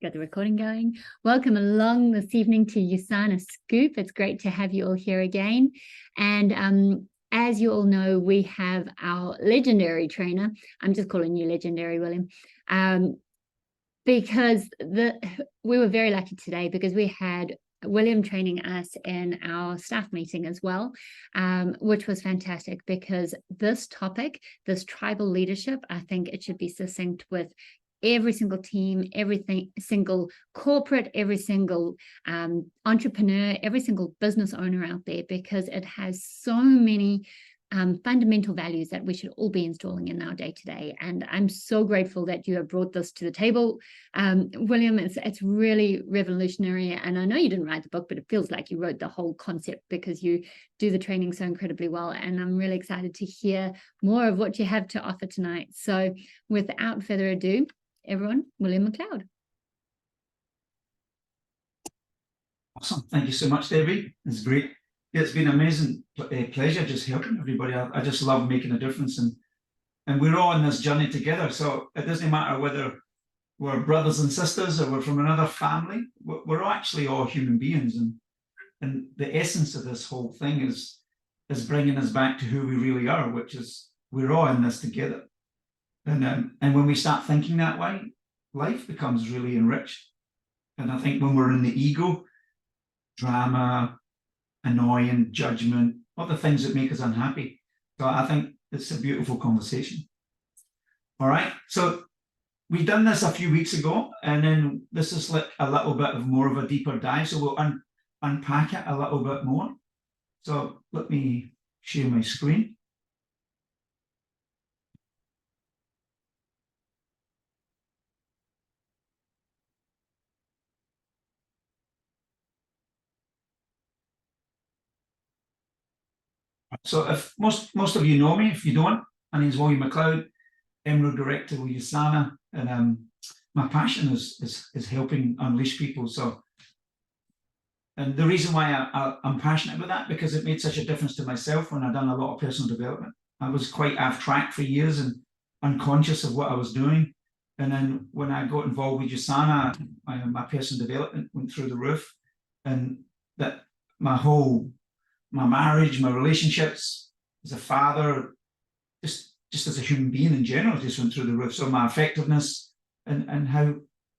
Got the recording going. Welcome along this evening to USANA Scoop. It's great to have you all here again. And as you all know, we have our legendary trainer. I'm just calling you legendary, William, because we were very lucky today because we had William training us in our staff meeting as well, which was fantastic because this topic, this tribal leadership, I think it should be succinct with every single team, single corporate, every single entrepreneur, every single business owner out there, because it has so many fundamental values that we should all be installing in our day-to-day. And I'm so grateful that you have brought this to the table. William, it's really revolutionary. And I know you didn't write the book, but it feels like you wrote the whole concept because you do the training so incredibly well. And I'm really excited to hear more of what you have to offer tonight. So without further ado, everyone, William McCullough. Awesome. Thank you so much, Debbie. It's great. It's been an amazing pleasure just helping everybody. I just love making a difference, and we're all on this journey together. So it doesn't matter whether we're brothers and sisters or we're from another family. We're actually all human beings, and the essence of this whole thing is bringing us back to who we really are, which is we're all in this together. And when we start thinking that way, life becomes really enriched. And I think when we're in the ego, drama, annoying, judgment, all the things that make us unhappy. So I think it's a beautiful conversation. All right. So we've done this a few weeks ago, and then this is like a little bit of more of a deeper dive. So we'll unpack it a little bit more. So let me share my screen. So if most of you know me, if you don't, my name's William McCullough, Emerald Director with USANA, and my passion is helping unleash people. So, and the reason why I'm passionate about that, because it made such a difference to myself when I'd done a lot of personal development. I was quite off track for years and unconscious of what I was doing. And then when I got involved with USANA, my personal development went through the roof, and that my marriage, my relationships as a father, just as a human being in general, just went through the roof. So my effectiveness and how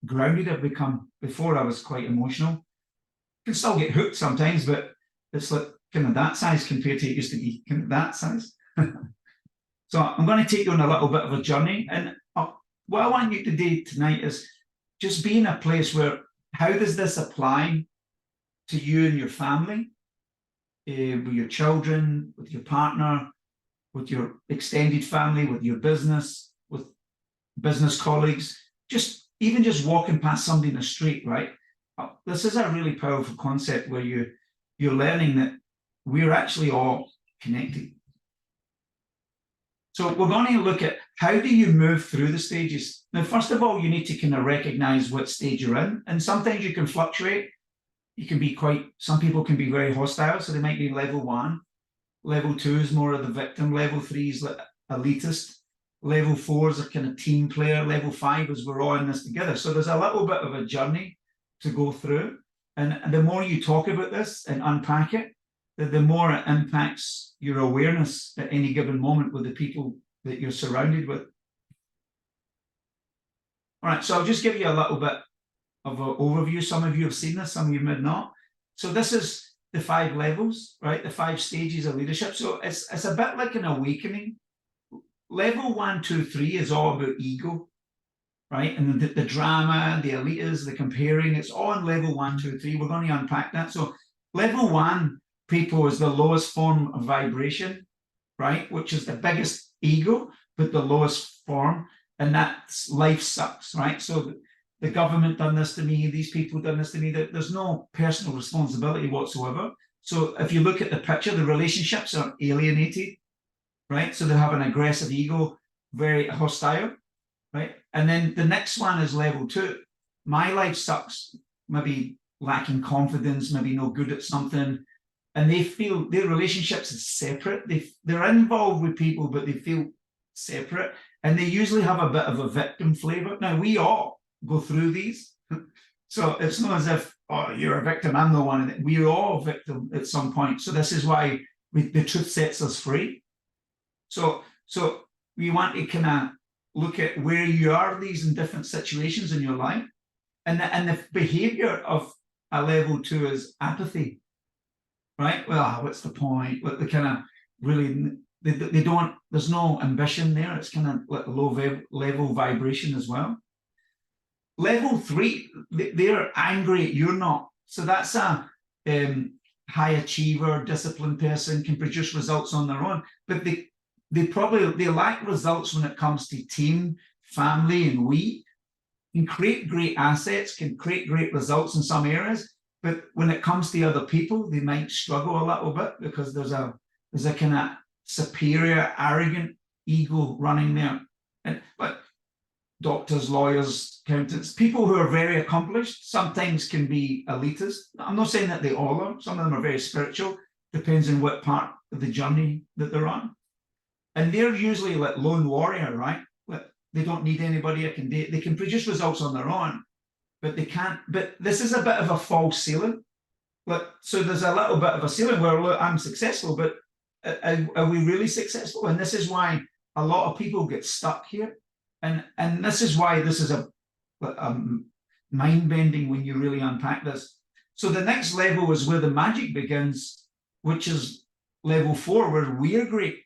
grounded I've become. Before I was quite emotional. Can still get hooked sometimes, but it's like kind of that size compared to it used to be kind of that size. So I'm going to take you on a little bit of a journey. And what I want you to do tonight is just be in a place where, how does this apply to you and your family? With your children, with your partner, with your extended family, with your business, with business colleagues, just walking past somebody in the street, right? This is a really powerful concept where you're learning that we're actually all connected. So we're going to look at how do you move through the stages. Now, first of all, you need to kind of recognize what stage you're in, and sometimes you can fluctuate. You can be some people can be very hostile, so they might be level 1. Level 2 is more of the victim. Level 3 is like elitist. Level 4 is a kind of team player. Level 5 is we're all in this together. So there's a little bit of a journey to go through. And the more you talk about this and unpack it, the more it impacts your awareness at any given moment with the people that you're surrounded with. All right, so I'll just give you a little bit of an overview. Some of you have seen this, some of you may not. So this is the 5 levels, right? The 5 stages of leadership. So it's a bit like an awakening. Level 1, 2, 3 is all about ego, right? And the drama, the elites, the comparing, it's all on level 1, 2, 3. We're going to unpack that. So level 1, people, is the lowest form of vibration, right? Which is the biggest ego, but the lowest form. And that's life sucks, right? So the government done this to me, these people done this to me. There's no personal responsibility whatsoever. So if you look at the picture, the relationships are alienated, right? So they have an aggressive ego, very hostile, right? And then the next one is level 2. My life sucks, maybe lacking confidence, maybe no good at something. And they feel their relationships is separate. They're involved with people, but they feel separate. And they usually have a bit of a victim flavor. Now, we all go through these, So it's not as if, oh, you're a victim, I'm the one. We're all a victim at some point. So this is why the truth sets us free. So we want to kind of look at where you are these in different situations in your life. And the behavior of a level 2 is apathy, right? Well, what's the point? What the kind of really, they don't, there's no ambition there. It's kind of like low level vibration as well. Level 3, they're angry, you're not. So that's a high achiever, disciplined person, can produce results on their own, but they lack results when it comes to team, family, and we. Can create great assets, can create great results in some areas, but when it comes to other people, they might struggle a little bit because there's a kind of superior, arrogant ego running there. But doctors, lawyers, accountants, people who are very accomplished, sometimes can be elitist. I'm not saying that they all are. Some of them are very spiritual. Depends on what part of the journey that they're on. And they're usually like lone warrior, right? They don't need anybody. They can produce results on their own, but they can't. But this is a bit of a false ceiling. So there's a little bit of a ceiling where, look, I'm successful, but are we really successful? And this is why a lot of people get stuck here. And this is why this is a mind-bending when you really unpack this. So the next level is where the magic begins, which is level 4, where we're great,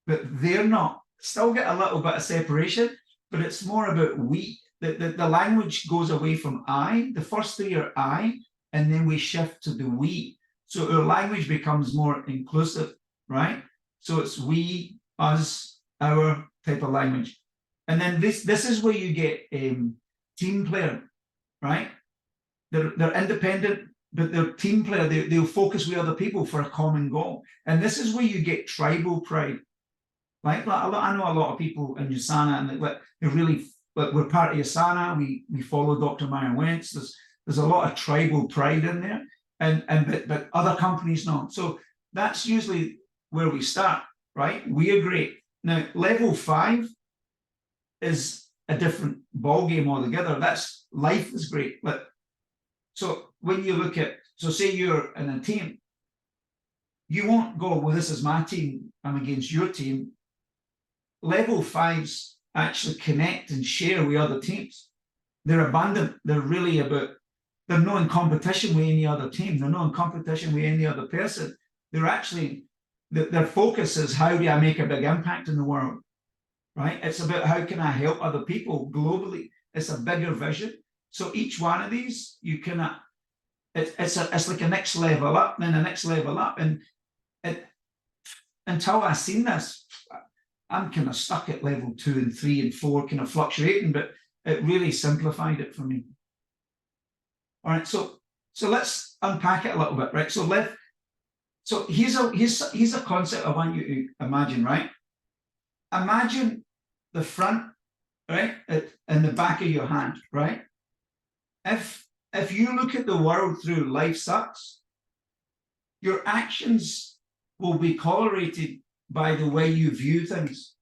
but they're not. Still get a little bit of separation, but it's more about we. The language goes away from I. The first 3 are I, and then we shift to the we. So our language becomes more inclusive, right? So it's we, us, our type of language. And then this is where you get team player, right? They're independent, but they're team player. They'll focus with other people for a common goal. And this is where you get tribal pride. Right? I know a lot of people in USANA, and they're really, we're part of USANA. We follow Dr. Myron Wentz. There's a lot of tribal pride in there, but other companies not. So that's usually where we start, right? We are great. Now, level 5 is a different ball game altogether. That's life is great. But so when you look at, so say you're in a team, you won't go, well, this is my team, I'm against your team. Level 5s actually connect and share with other teams. They're abundant. They're really about, they're not in competition with any other team. They're not in competition with any other person. They're actually, their focus is, how do I make a big impact in the world, right? It's about how can I help other people globally. It's a bigger vision. So each one of these, you cannot, it's like a next level up, then the next level up. And until I seen this, I'm kind of stuck at level 2 and 3 and 4, kind of fluctuating, but it really simplified it for me. All right, so let's unpack it a little bit, right? So here's a concept I want you to imagine, right? Imagine the front, right, and the back of your hand, right? If you look at the world through life sucks, your actions will be correlated by the way you view things.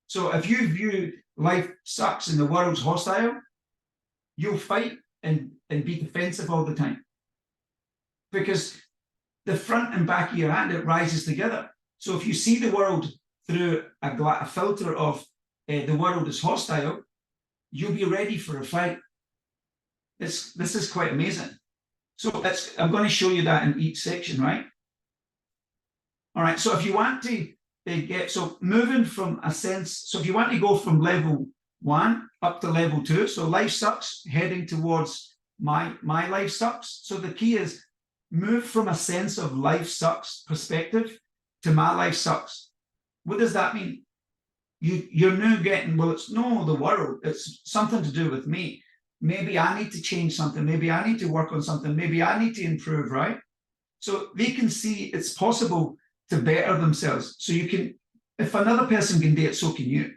So if you view life sucks and the world's hostile, you'll fight and be defensive all the time. Because the front and back of your hand, it rises together. So if you see the world through a filter of the world is hostile, you'll be ready for a fight. This is quite amazing. So I'm going to show you that in each section, right? All right, so if you want to get, so moving from a sense, so if you want to go from level 1 up to level 2, so life sucks, heading towards my life sucks. So the key is move from a sense of life sucks perspective to my life sucks. What does that mean? You're now getting, well, it's no the world, it's something to do with me. Maybe I need to change something, maybe I need to work on something, maybe I need to improve, right? So they can see it's possible to better themselves. So you can, if another person can do it, so can you.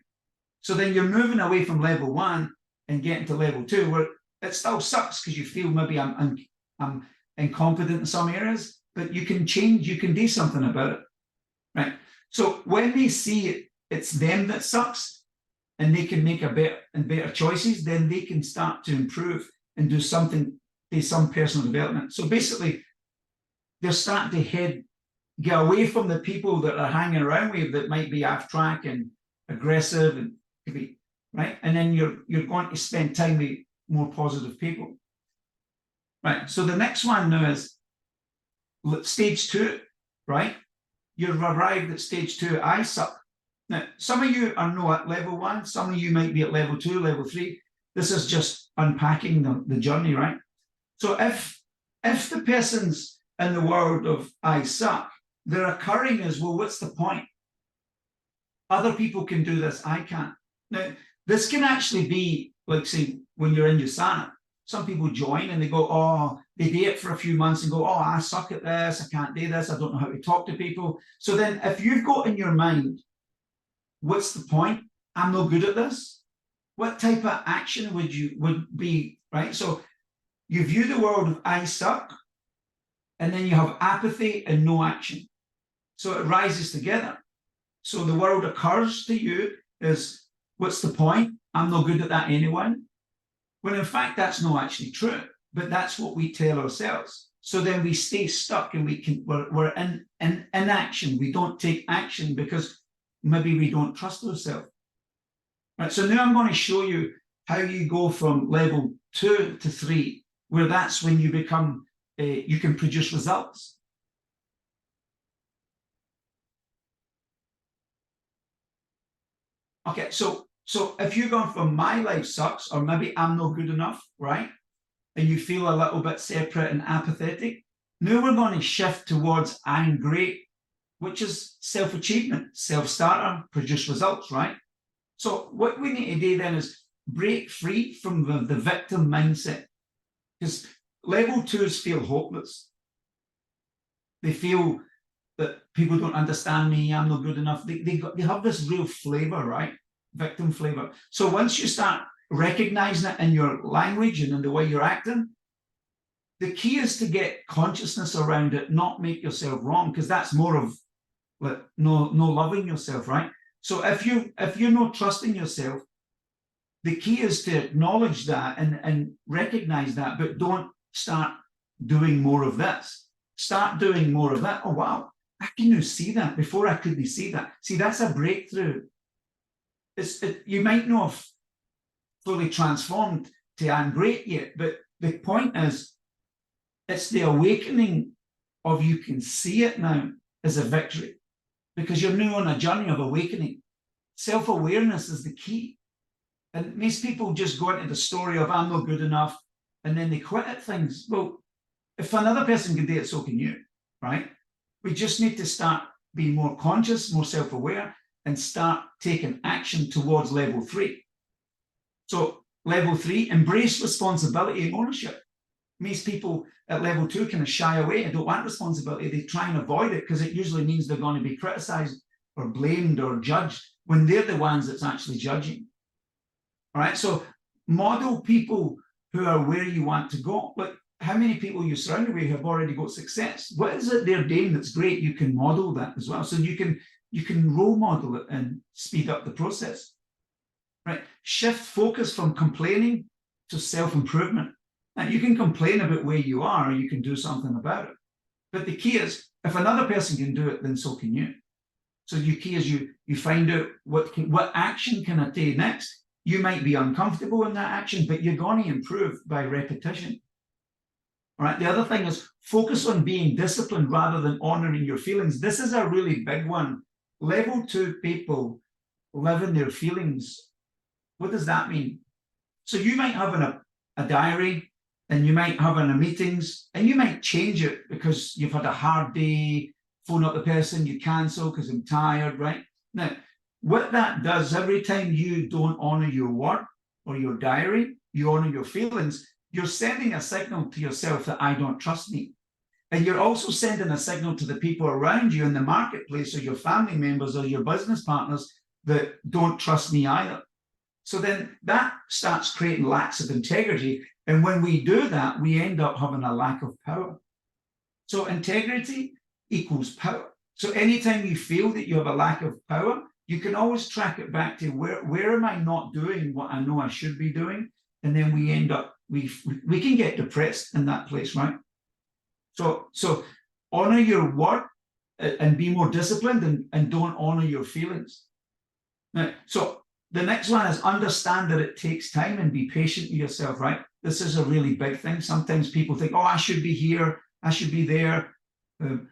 So then you're moving away from level 1 and getting to level 2, where it still sucks because you feel maybe I'm incompetent in some areas, but you can change, you can do something about it, right? So when they see it's them that sucks, and they can make a better choices, then they can start to improve and do something, some personal development. So basically, they're starting to get away from the people that are hanging around with that might be off track and aggressive and right. And then you're going to spend time with more positive people. Right. So the next one now is stage 2, right? You've arrived at stage 2, I suck. Now, some of you are not at level 1, some of you might be at level 2, level 3. This is just unpacking the journey, right? So if the person's in the world of I suck, they're occurring as, well, what's the point? Other people can do this, I can't. Now, this can actually be, like, say, when you're in Yasana, some people join and they go, oh, they do it for a few months and go, oh, I suck at this, I can't do this, I don't know how to talk to people. So then if you've got in your mind, what's the point? I'm no good at this. What type of action would be, right? So you view the world of I suck, and then you have apathy and no action. So it rises together. So the world occurs to you as, what's the point? I'm no good at that anyway. When in fact, that's not actually true, but that's what we tell ourselves. So then we stay stuck and we're in inaction. We don't take action because maybe we don't trust ourselves. Right. So now I'm going to show you how you go from level 2 to 3, where that's when you become, you can produce results. Okay, so if you're going from my life sucks, or maybe I'm not good enough, right? And you feel a little bit separate and apathetic, now we're going to shift towards I'm great, which is self-achievement, self-starter, produce results, right? So what we need to do then is break free from the victim mindset, because level 2s feel hopeless. They feel that people don't understand me, I'm not good enough. They have this real flavor, right? Victim flavor. So once you start recognizing it in your language and in the way you're acting, the key is to get consciousness around it, not make yourself wrong, because that's more of like no loving yourself, right? So if you're not trusting yourself, the key is to acknowledge that and recognize that, but don't start doing more of this. Start doing more of that. Oh, wow, I can now see that. Before I couldn't see that. See, that's a breakthrough. You might not have fully transformed to I'm great yet, but the point is, it's the awakening of you can see it now as a victory, because you're now on a journey of awakening. Self-awareness is the key. And most people just go into the story of I'm not good enough, and then they quit at things. Well, if another person can do it, so can you, right? We just need to start being more conscious, more self-aware, and start taking action towards level 3. So level 3, embrace responsibility and ownership. Most people at level 2 kind of shy away and don't want responsibility. They try and avoid it because it usually means they're going to be criticized or blamed or judged when they're the ones that's actually judging. All right, so model people who are where you want to go. Like, how many people you're surrounded with have already got success? What is it they're doing that's great? You can model that as well. So you can role model it and speed up the process. Right? Shift focus from complaining to self-improvement. Now, you can complain about where you are, or you can do something about it. But the key is, if another person can do it, then so can you. So the key is you find out what action can I take next. You might be uncomfortable in that action, but you're going to improve by repetition. All right. The other thing is focus on being disciplined rather than honoring your feelings. This is a really big one. Level 2 people live in their feelings. What does that mean? So you might have a diary, and you might have in a meetings, and you might change it because you've had a hard day, phone up the person, you cancel because I'm tired, right? Now, what that does, every time you don't honor your word or your diary, you honor your feelings, you're sending a signal to yourself that I don't trust me. And you're also sending a signal to the people around you in the marketplace, or your family members or your business partners, that don't trust me either. So then that starts creating lacks of integrity. And when we do that, we end up having a lack of power. So integrity equals power. So anytime you feel that you have a lack of power, you can always track it back to where am I not doing what I know I should be doing? And then we end up, we can get depressed in that place, right? So honor your word and be more disciplined, and don't honor your feelings. Now, so the next one is understand that it takes time and be patient with yourself, right? This is a really big thing. Sometimes people think, oh, I should be here, I should be there. And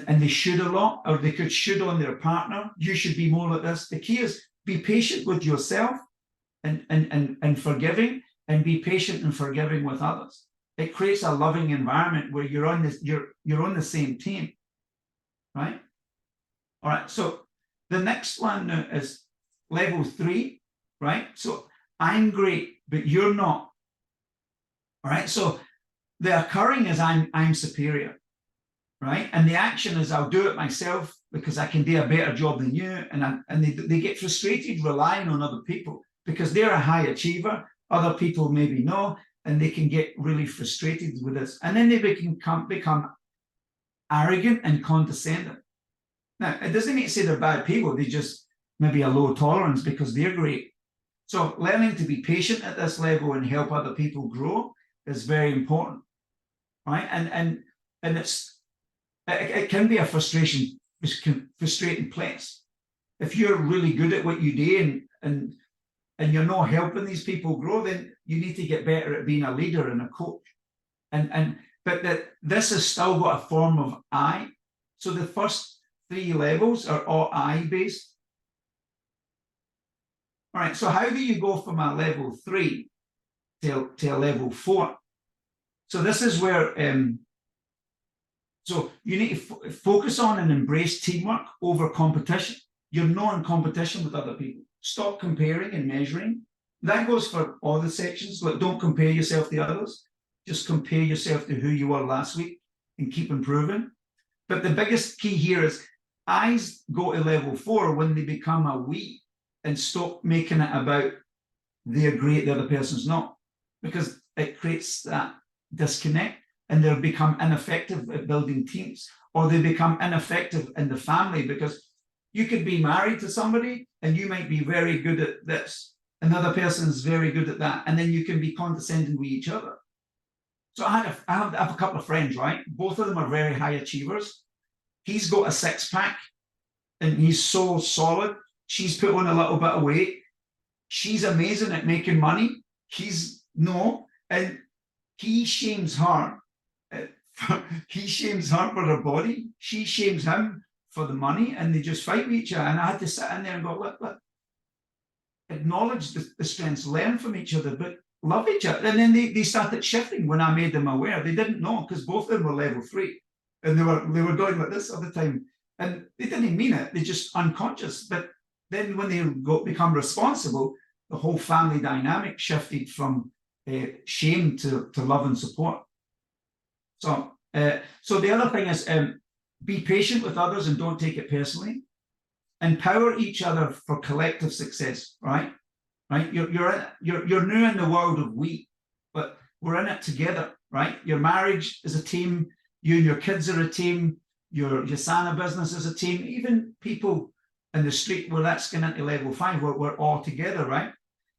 they should a lot, or they could should on their partner. You should be more like this. The key is be patient with yourself and forgiving, and be patient and forgiving with others. It creates a loving environment where you're on this, you're on the same team, right? All right. So the next one is level 3, right? So I'm great, but you're not. All right. So the occurring is I'm superior, right? And the action is I'll do it myself because I can do a better job than you. And they get frustrated relying on other people because they're a high achiever. Other people maybe no, and they can get really frustrated with this. And then they become arrogant and condescending. Now, it doesn't mean to say they're bad people. They just maybe a low tolerance because they're great. So learning to be patient at this level and help other people grow is very important, right? And it can be a frustrating place. If you're really good at what you do and you're not helping these people grow, then you need to get better at being a leader and a coach. But this has still got a form of I. So the first 3 levels are all I based. All right, so how do you go from a level 3 to a level 4? So this is where, so you need to focus on and embrace teamwork over competition. You're not in competition with other people. Stop comparing and measuring. That goes for all the sections. Like, don't compare yourself to others. Just compare yourself to who you were last week and keep improving. But the biggest key here is I's go to level 4 when they become a we and stop making it about they're great, the other person's not, because it creates that disconnect and they'll become ineffective at building teams, or they become ineffective in the family because you could be married to somebody and you might be very good at this. Another person is very good at that. And then you can be condescending with each other. So I have a couple of friends, right? Both of them are very high achievers. He's got a 6-pack and he's so solid. She's put on a little bit of weight. She's amazing at making money. He's no. And he shames her. He shames her for her body. She shames him for the money, and they just fight with each other. And I had to sit in there and go, look, acknowledge the strengths, learn from each other, but love each other. And then they started shifting when I made them aware. They didn't know because both of them were level 3, and they were going like this all the time, and they didn't mean it. They just unconscious. But then when they become responsible, the whole family dynamic shifted from shame to love and support. So the other thing is be patient with others and don't take it personally. Empower each other for collective success, right? Right? You're new in the world of we, but we're in it together, right? Your marriage is a team. You and your kids are a team. Your Sana business is a team. Even people in the street where that's going into level 5, we're all together, right?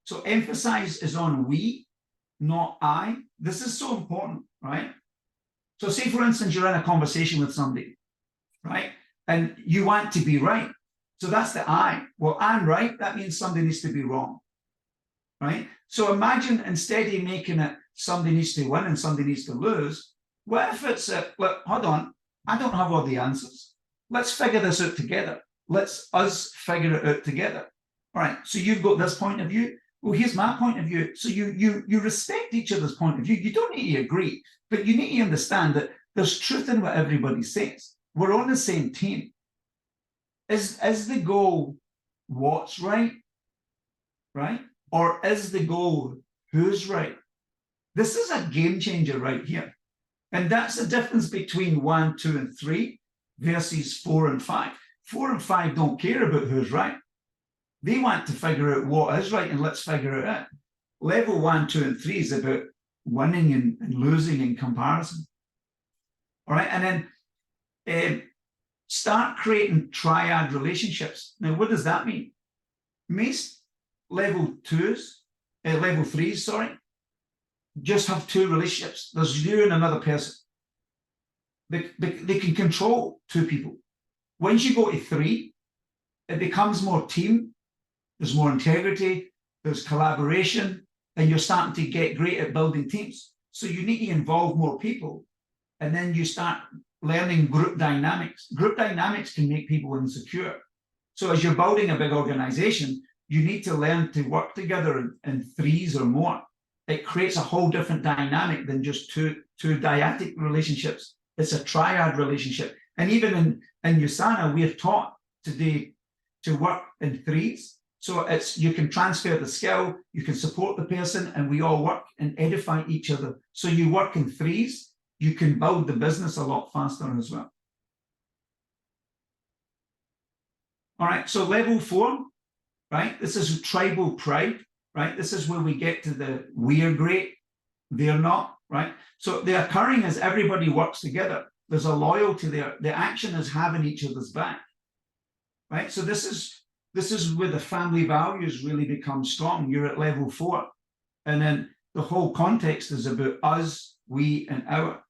So emphasize is on we, not I. This is so important, right? So say, for instance, you're in a conversation with somebody, right? And you want to be right. So that's the I. Well, I'm right. That means somebody needs to be wrong, right? So imagine instead of making it somebody needs to win and somebody needs to lose, what if it's, look, hold on, I don't have all the answers. Let's figure this out together. Let's us figure it out together. All right, so you've got this point of view. Well, here's my point of view. So you respect each other's point of view. You don't need to agree, but you need to understand that there's truth in what everybody says. We're on the same team. Is the goal what's right? Right? Or is the goal who's right? This is a game changer right here. And that's the difference between 1, 2, and 3 versus 4 and 5. 4 and 5 don't care about who's right. They want to figure out what is right and let's figure it out. Level 1, 2, and 3 is about winning and losing in comparison. All right, and then start creating triad relationships. Now, what does that mean? Most level threes, sorry, just have two relationships. There's you and another person. They can control two people. Once you go to three, it becomes more team. There's more integrity. There's collaboration, and you're starting to get great at building teams. So you need to involve more people, and then you start learning group dynamics. Group dynamics can make people insecure. So as you're building a big organization, you need to learn to work together in threes or more. It creates a whole different dynamic than just two dyadic relationships. It's a triad relationship. And even in USANA, we have taught today to work in threes. So you can transfer the skill, you can support the person, and we all work and edify each other. So you work in threes, you can build the business a lot faster as well. All right, so level 4, right? This is tribal pride, right? This is where we get to the we're great, they're not, right? So the occurring is everybody works together. There's a loyalty there. The action is having each other's back, right? So this is where the family values really become strong. You're at level 4. And then the whole context is about us, we, and our.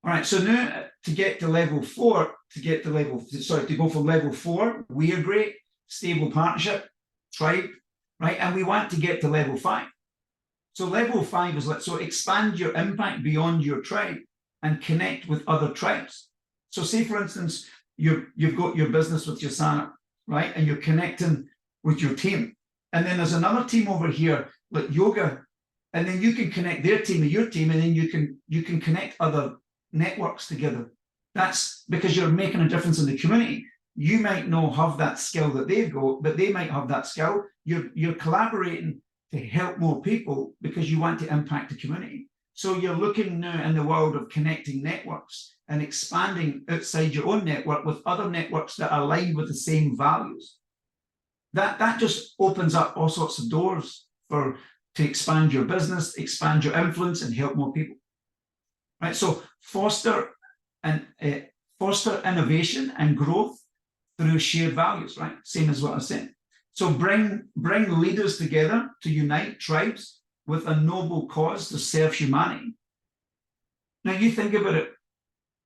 All right, so now to get to level 4, to go from level 4, we are great, stable partnership, tribe, right? And we want to get to level 5. So level 5 is so expand your impact beyond your tribe and connect with other tribes. So say, for instance, you've got your business with USANA, right? And you're connecting with your team. And then there's another team over here, like yoga, and then you can connect their team with your team, and then you can connect other networks together. That's because you're making a difference in the community. You might not have that skill that they've got, but they might have that skill. You're collaborating to help more people because you want to impact the community. So you're looking now in the world of connecting networks and expanding outside your own network with other networks that are aligned with the same values. That just opens up all sorts of doors to expand your business, expand your influence, and help more people. Right. So foster innovation and growth through shared values. Right. Same as what I said. So bring leaders together to unite tribes with a noble cause to serve humanity. Now you think about it.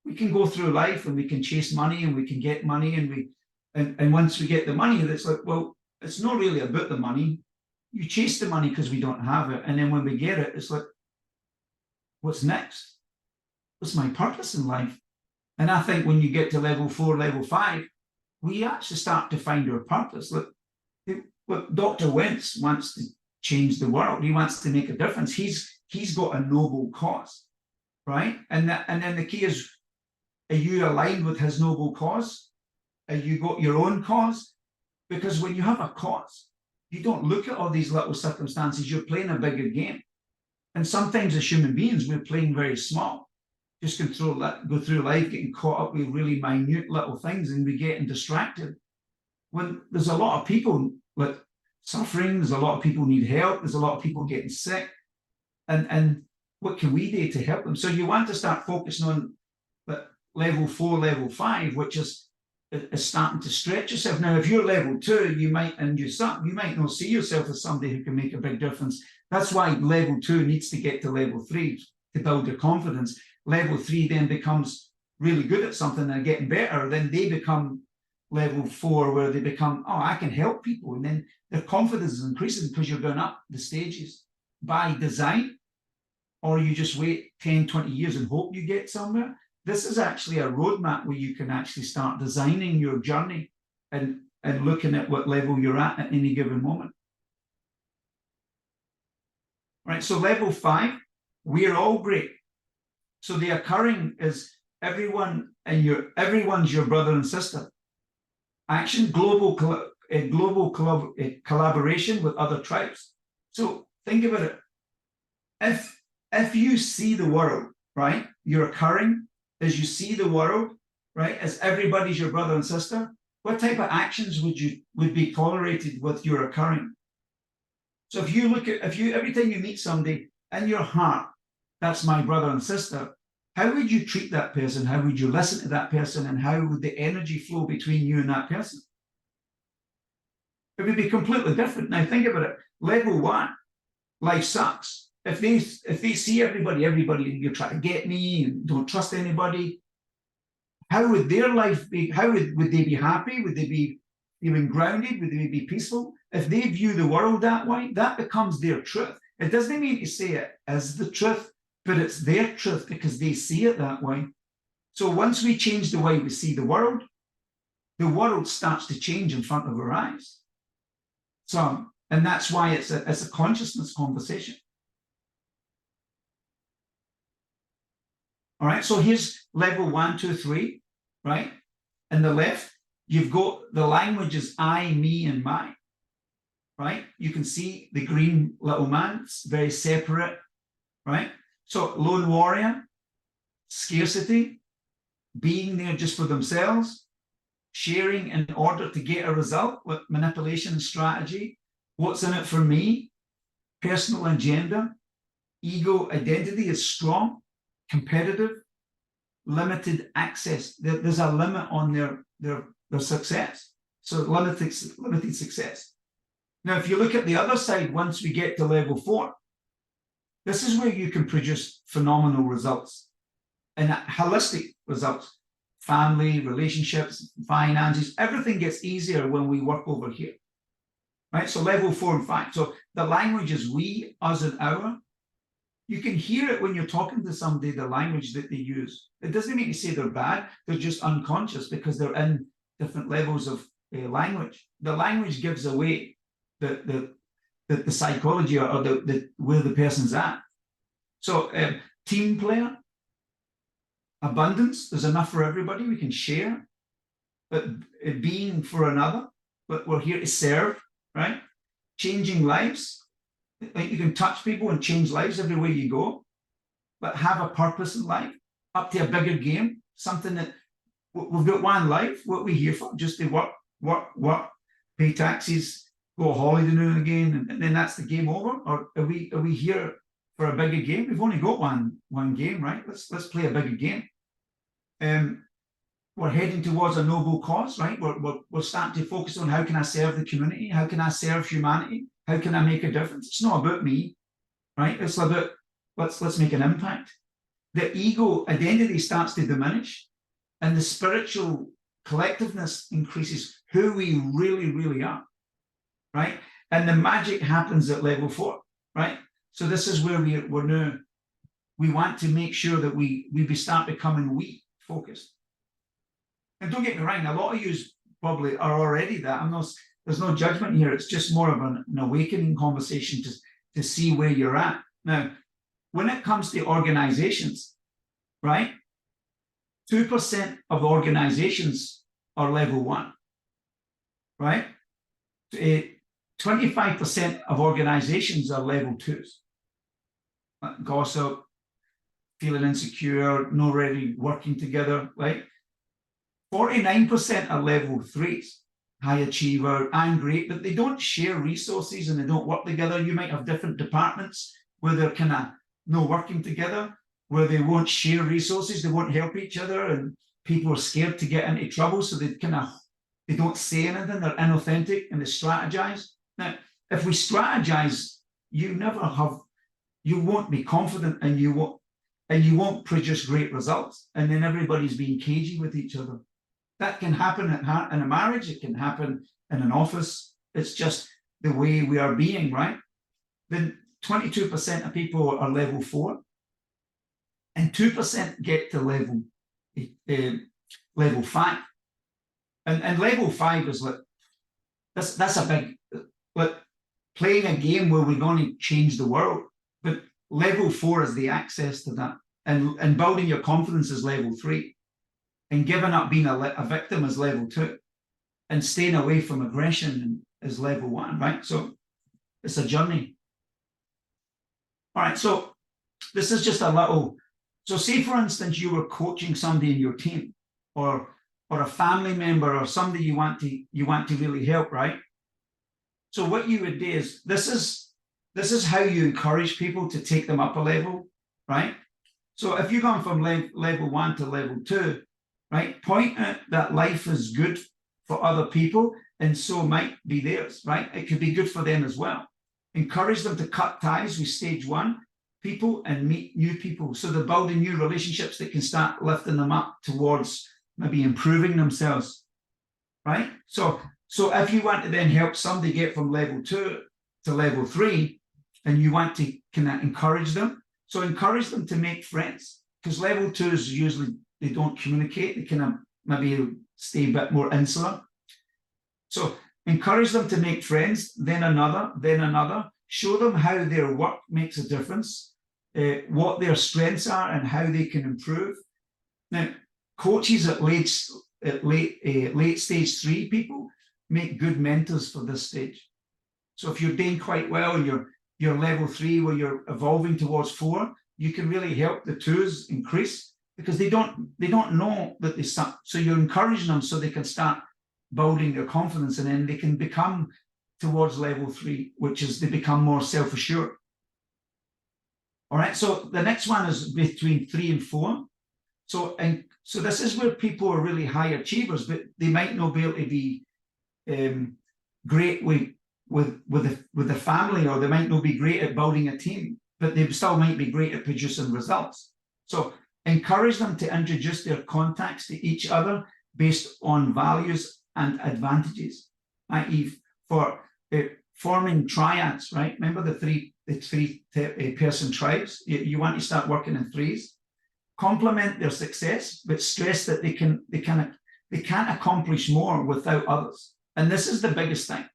We can go through life and we can chase money and we can get money and once we get the money, it's like, well, it's not really about the money. You chase the money because we don't have it. And then when we get it, it's like, what's next? What's my purpose in life? And I think when you get to level 4, level 5, we actually start to find our purpose. Look, Dr. Wentz wants to change the world. He wants to make a difference. He's got a noble cause, right? And then the key is, are you aligned with his noble cause? Have you got your own cause? Because when you have a cause, you don't look at all these little circumstances. You're playing a bigger game. And sometimes as human beings, we're playing very small. Just go through life getting caught up with really minute little things, and we're getting distracted. When there's a lot of people like suffering, there's a lot of people need help, there's a lot of people getting sick. And what can we do to help them? So you want to start focusing on level 4, level 5, which is starting to stretch yourself. Now, if you're level 2, you might not see yourself as somebody who can make a big difference. That's why level 2 needs to get to level 3 to build their confidence. Level 3 then becomes really good at something and getting better. Then they become level 4, where they become, oh, I can help people. And then their confidence is increasing because you're going up the stages by design, or you just wait 10, 20 years and hope you get somewhere. This is actually a roadmap where you can actually start designing your journey and looking at what level you're at any given moment. Right, so level 5, we're all great. So the occurring is everyone's your brother and sister. Action, global collaboration with other tribes. So think about it. If you see the world, right, your occurring as you see the world, right, as everybody's your brother and sister, what type of actions would be tolerated with your occurring? So if you every time you meet somebody in your heart, that's my brother and sister, how would you treat that person? How would you listen to that person? And how would the energy flow between you and that person? It would be completely different. Now think about it. Level 1, life sucks. If they see everybody, you're trying to get me and don't trust anybody, how would their life be? How would they be happy? Would they be feeling grounded? Would they be peaceful? If they view the world that way, that becomes their truth. It doesn't mean to say it as the truth, but it's their truth because they see it that way. So once we change the way we see the world starts to change in front of our eyes. So, and that's why it's a consciousness conversation. All right, so here's level 1, 2, 3, right? In the left, you've got the languages I, me, and my, right? You can see the green little man, it's very separate, right? So lone warrior, scarcity, being there just for themselves, sharing in order to get a result with manipulation and strategy, what's in it for me, personal agenda, ego identity is strong, competitive, limited access. There's a limit on their success. So limited success. Now, if you look at the other side, once we get to level 4, this is where you can produce phenomenal results and holistic results. Family, relationships, finances, everything gets easier when we work over here, right? So level 4 and 5. So the language is we, us, and our. You can hear it when you're talking to somebody, the language that they use. It doesn't mean to say they're bad. They're just unconscious because they're in different levels of language. The language gives away the psychology or the where the person's at. So team player, abundance, there's enough for everybody, we can share, but being for another, but we're here to serve, right? Changing lives, like you can touch people and change lives everywhere you go, but have a purpose in life, up to a bigger game, something that we've got one life, what we here for, just to work, pay taxes, go holiday now and again, and then that's the game over? Or are we here for a bigger game? We've only got one game, right? Let's play a bigger game. We're heading towards a noble cause, right? We're starting to focus on how can I serve the community? How can I serve humanity? How can I make a difference? It's not about me, right? It's about let's make an impact. The ego identity starts to diminish, and the spiritual collectiveness increases who we really, really are, right? And the magic happens at level 4, right? So this is where we're now. We want to make sure that we start becoming we focused. And don't get me wrong, a lot of you probably are already that. There's no judgment here. It's just more of an awakening conversation to see where you're at. Now, when it comes to organizations, right? 2% of organizations are level 1, right? 25% of organizations are level 2s. Gossip, feeling insecure, not really working together, right? 49% are level 3s, high achiever, angry, but they don't share resources and they don't work together. You might have different departments where they're kind of not working together, where they won't share resources, they won't help each other, and people are scared to get into trouble, so they don't say anything, they're inauthentic and they strategize. Now, if we strategize, you won't be confident and you won't produce great results. And then everybody's being cagey with each other. That can happen in a marriage. It can happen in an office. It's just the way we are being, right? Then 22% of people are level 4 and 2% get to level 5. And level 5 is like, that's a big, like playing a game where we're going to change the world. But level 4 is the access to that. And building your confidence is level 3. And giving up being a victim is level 2. And staying away from aggression is level 1, right? So it's a journey. All right, so this is just a little, so say for instance, you were coaching somebody in your team or a family member or somebody you want to really help, right? So what you would do is, this is how you encourage people to take them up a level, right? So if you've gone from level 1 to level 2, right, point out that life is good for other people, and so might be theirs, right? It could be good for them as well. Encourage them to cut ties with stage 1 people and meet new people. So they're building new relationships that can start lifting them up towards maybe improving themselves, right? So if you want to then help somebody get from level 2 to level 3, and you want to kind of encourage them, so encourage them to make friends, because level 2s usually, they don't communicate, they kind of maybe stay a bit more insular. So encourage them to make friends, then another, show them how their work makes a difference, what their strengths are and how they can improve. Now, coaches at late stage 3 people make good mentors for this stage. So if you're doing quite well and you're level 3 where you're evolving towards 4, you can really help the 2s increase, because they don't know that they start. So you're encouraging them so they can start building their confidence, and then they can become towards level 3, which is they become more self-assured. All right, so the next one is between 3 and 4. So this is where people are really high achievers, but they might not be able to be great with the family, or they might not be great at building a team, but they still might be great at producing results. So encourage them to introduce their contacts to each other based on values and advantages, i.e. for forming triads, right? Remember the three person tribes? You want to start working in 3s. Complement their success, but stress that they can't accomplish more without others. And this is the biggest thing.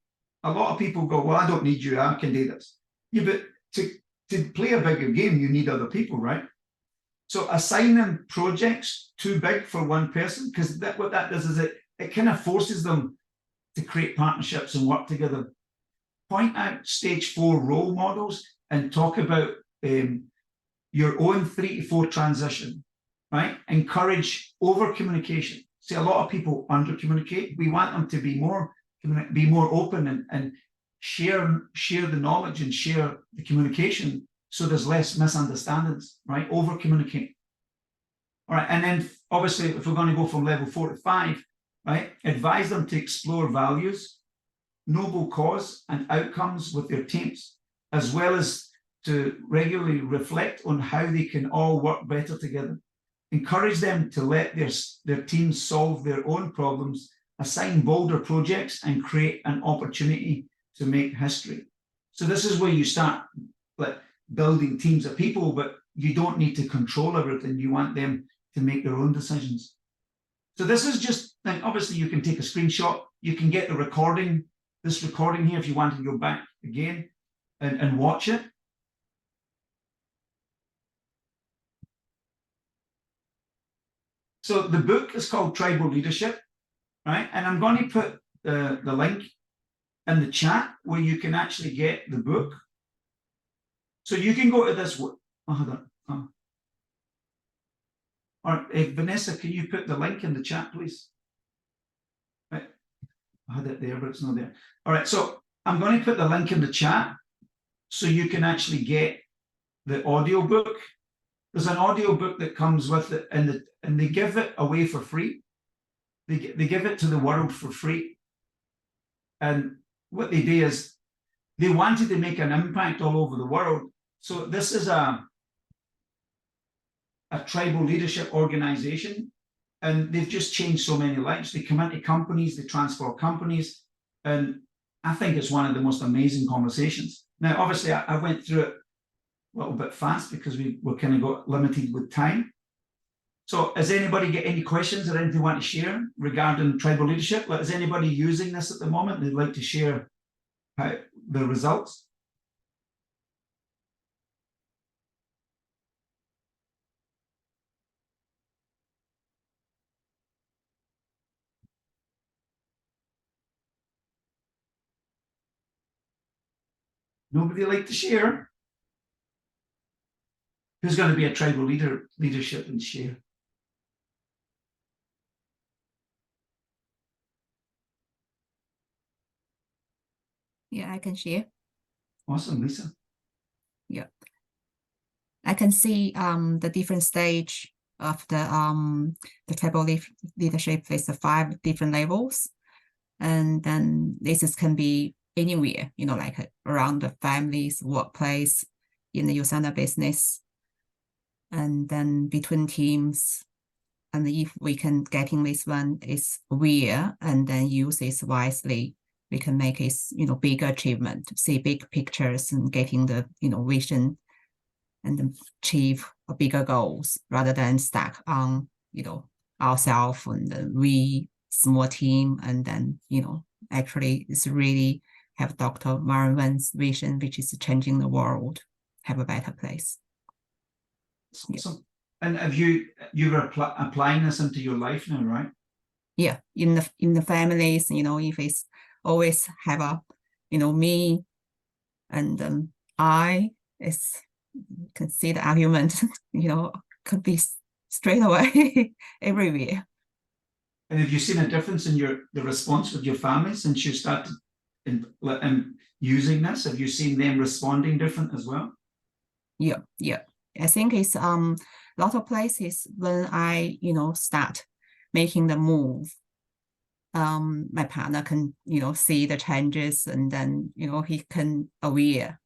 A lot of people go, well, I don't need you, I can do this. Yeah, but to play a bigger game, you need other people, right? So assign them projects too big for one person, because what that does is it kind of forces them to create partnerships and work together. Point out stage 4 role models and talk about your own 3 to 4 transition, right? Encourage over communication. See, a lot of people under communicate. We want them to be more open and share the knowledge and share the communication, so there's less misunderstandings, right? Over communicate. All right, and then obviously if we're going to go from level 4 to 5, right, advise them to explore values, noble cause and outcomes with their teams, as well as to regularly reflect on how they can all work better together. Encourage them to let their teams solve their own problems, assign bolder projects, and create an opportunity to make history. So this is where you start building teams of people, but you don't need to control everything. You want them to make their own decisions. So this is just, obviously you can take a screenshot. You can get the recording, this recording here, if you want to go back again and watch it. So the book is called Tribal Leadership, right? And I'm going to put the link in the chat where you can actually get the book. So you can go to this. All right, Vanessa, can you put the link in the chat, please? Right. I had it there, but it's not there. All right, so I'm going to put the link in the chat so you can actually get the audio book. There's an audio book that comes with it, and they give it away for free. They give it to the world for free. And what they do is they wanted to make an impact all over the world. So this is a tribal leadership organization, and they've just changed so many lives. They come into companies, they transform companies, and I think it's one of the most amazing conversations. Now, obviously, I went through it a little bit fast because we were kind of got limited with time. So has anybody got any questions or anything they want to share regarding tribal leadership? Is anybody using this at the moment? They'd like to share the results? Nobody like to share? Who's going to be a tribal leadership and share? Yeah, I can share. Awesome, Lisa. Yeah. I can see the different stage of the tribal leadership with the 5 different levels. And then can be anywhere, you know, like around the families, workplace, in the USANA business, and then between teams. And if we can getting this one is where and then use it wisely, we can make it, you know, big achievement, see big pictures and getting the, you know, vision and achieve a bigger goals rather than stuck on, you know, ourselves and we small team. And then, you know, actually it's really have Dr. Myron Wen's vision, which is changing the world, have a better place. Awesome. Yeah. And have you're applying this into your life now, right? Yeah, in the families, you know, if it's always have a, you know, me and I, it's, you can see the argument, you know, could be straight away everywhere. And have you seen a difference in the response with your family since you started using this? Have you seen them responding different as well? Yeah. I think it's a lot of places when I, you know, start making the move, my partner can, you know, see the changes and then, you know, he can aware,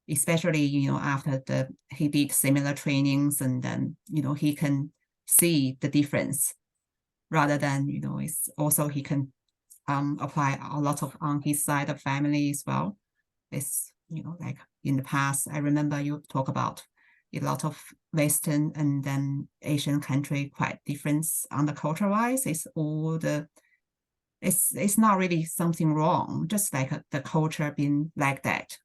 especially, you know, after he did similar trainings and then, you know, he can see the difference rather than, you know, it's also he can apply a lot of on his side of family as well. It's, you know, like in the past, I remember you talk about a lot of Western and then Asian country quite different on the culture wise. It's all the, it's not really something wrong, just like the culture being like that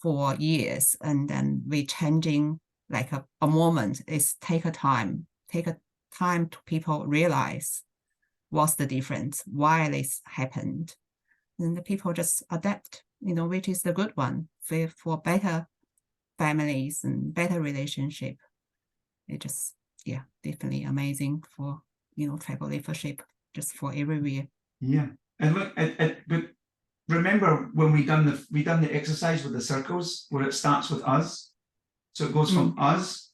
for years. And then we changing like a moment is take a time to people realize what's the difference, why this happened. And the people just adapt, you know, which is the good one for better families and better relationship. It just, yeah, definitely amazing for, you know, tribal leadership just for everywhere. Yeah. And look, but remember when we done the exercise with the circles where it starts with us. So it goes from us,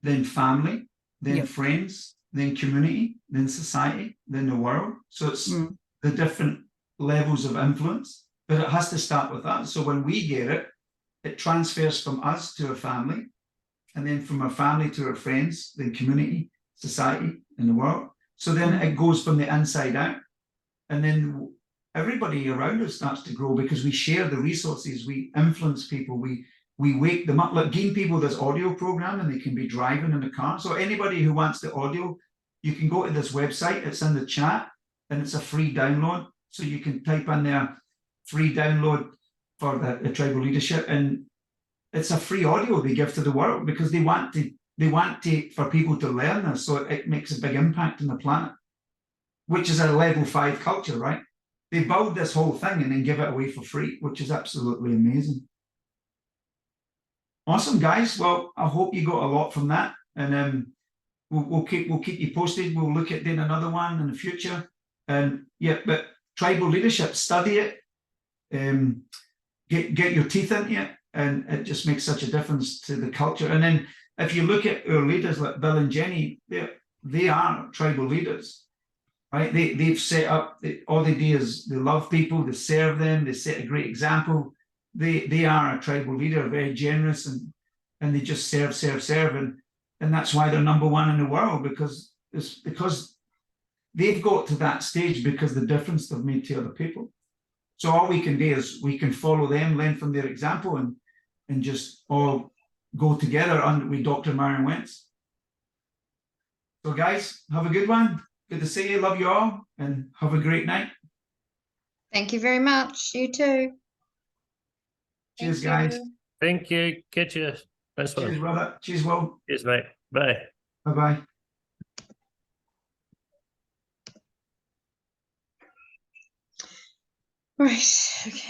then family, then friends, then community, then society, then the world. So it's the different levels of influence, but it has to start with us. So when we get it, it transfers from us to a family, and then from our family to our friends, then community, society, and the world. So then it goes from the inside out, and then everybody around us starts to grow because we share the resources, we influence people, we wake them up. Like giving people this audio program and they can be driving in the car. So anybody who wants the audio, you can go to this website, it's in the chat, and it's a free download. So you can type in there, free download for the tribal leadership, and it's a free audio they give to the world because they want for people to learn this, so it makes a big impact on the planet, which is a level 5 culture, right? They build this whole thing and then give it away for free, which is absolutely amazing. Awesome, guys. Well, I hope you got a lot from that, and we'll keep you posted. We'll look at doing another one in the future, and yeah, but tribal leadership, study it, get your teeth into it, and it just makes such a difference to the culture. And then if you look at our leaders like Bill and Jenny, they are tribal leaders, right? They've set up, all they do is they love people, they serve them, they set a great example. They are a tribal leader, very generous, and they just serve, and that's why they're #1 in the world, because they've got to that stage because the difference they've made to other people. So all we can do is we can follow them, learn from their example, and just all go together with Dr. Myron Wentz. So guys, have a good one. Good to see you. Love you all, and have a great night. Thank you very much. You too. Cheers, guys. Thank you. Catch you. Nice one. Cheers, brother. Cheers, Will. Cheers, mate. Bye. Bye-bye. Right. Okay.